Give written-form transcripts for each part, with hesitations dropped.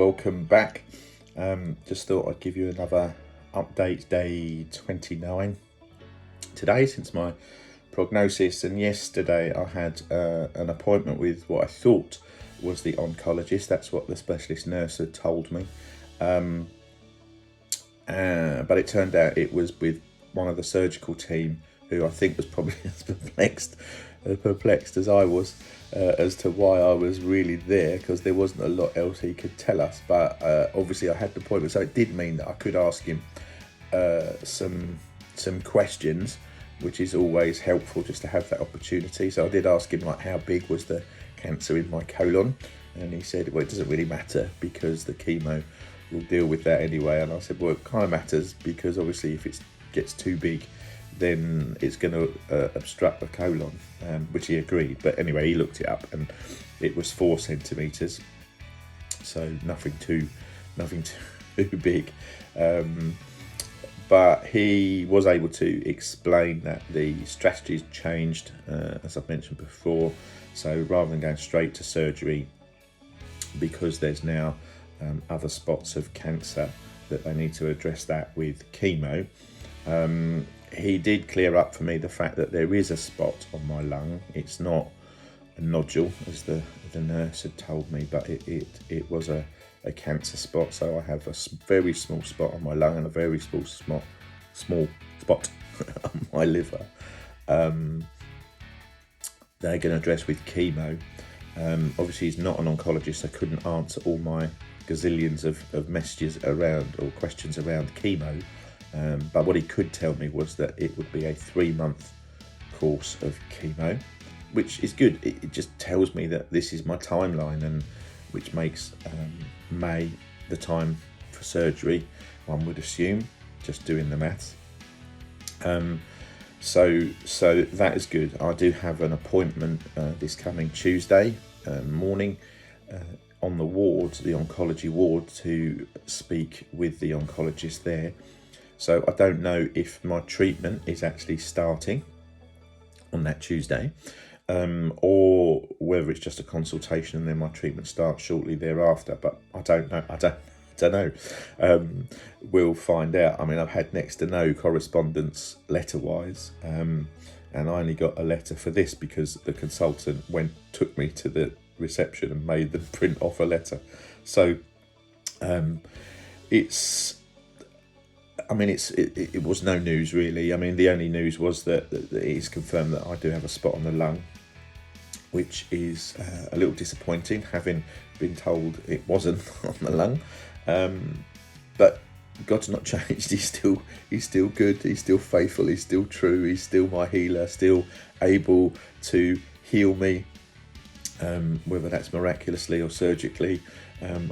welcome back. Just thought I'd give you another update, day 29 today since my prognosis, and yesterday I had an appointment with what I thought was the oncologist. That's what the specialist nurse had told me, but it turned out it was with one of the surgical team, who I think was probably as perplexed as I was as to why I was really there, because there wasn't a lot else he could tell us. But obviously I had the appointment, so it did mean that I could ask him some questions, which is always helpful just to have that opportunity. So I did ask him, like, how big was the cancer in my colon, and he said, well, it doesn't really matter because the chemo will deal with that anyway. And I said, well, it kind of matters, because obviously if it gets too big, then it's going to obstruct the colon, which he agreed. But anyway, he looked it up and it was 4 centimetres, so nothing too big. But he was able to explain that the strategy's changed, as I've mentioned before. So rather than going straight to surgery, because there's now other spots of cancer, that they need to address that with chemo. He did clear up for me the fact that there is a spot on my lung. It's not a nodule, as the nurse had told me, but it was a cancer spot. So I have a very small spot on my lung and a very small spot on my liver. They're going to address with chemo. Obviously, he's not an oncologist, so couldn't answer all my gazillions of messages around, or questions around chemo. But what he could tell me was that it would be a 3-month course of chemo, which is good. It just tells me that this is my timeline, and which makes May the time for surgery, one would assume, just doing the maths. So that is good. I do have an appointment this coming Tuesday morning on the ward, the oncology ward, to speak with the oncologist there. So I don't know if my treatment is actually starting on that Tuesday, or whether it's just a consultation and then my treatment starts shortly thereafter. But I don't know. I don't know. We'll find out. I mean, I've had next to no correspondence letter-wise, and I only got a letter for this because the consultant took me to the reception and made them print off a letter. So it was no news really. I mean, the only news was that it's confirmed that I do have a spot on the lung, which is a little disappointing, having been told it wasn't on the lung. But God's not changed. He's still good. He's still faithful. He's still true. He's still my healer. Still able to heal me, whether that's miraculously or surgically.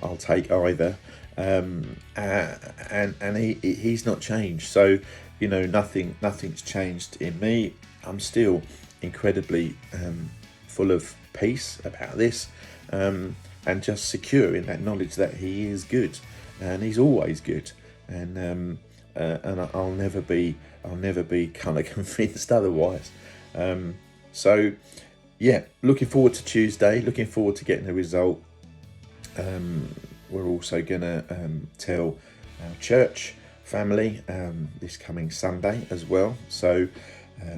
I'll take either. And he's not changed. So, nothing's changed in me. I'm still incredibly full of peace about this, and just secure in that knowledge that he is good, and he's always good, and I'll never be kind of convinced otherwise. So yeah, looking forward to Tuesday. Looking forward to getting the result. We're also going to tell our church family this coming Sunday as well. So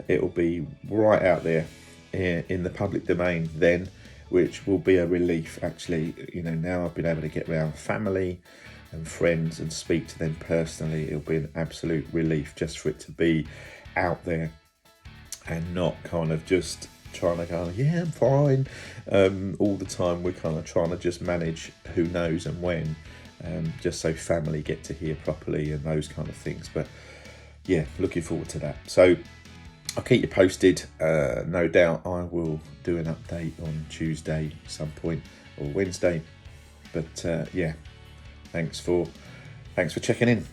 it'll be right out there in the public domain then, which will be a relief. Actually, now I've been able to get around family and friends and speak to them personally. It'll be an absolute relief just for it to be out there, and not kind of just trying to go, yeah, I'm fine, all the time. We're kind of trying to just manage who knows and when, just so family get to hear properly and those kind of things. But yeah, looking forward to that. So I'll keep you posted. No doubt I will do an update on Tuesday some point, or Wednesday. But yeah, thanks for checking in.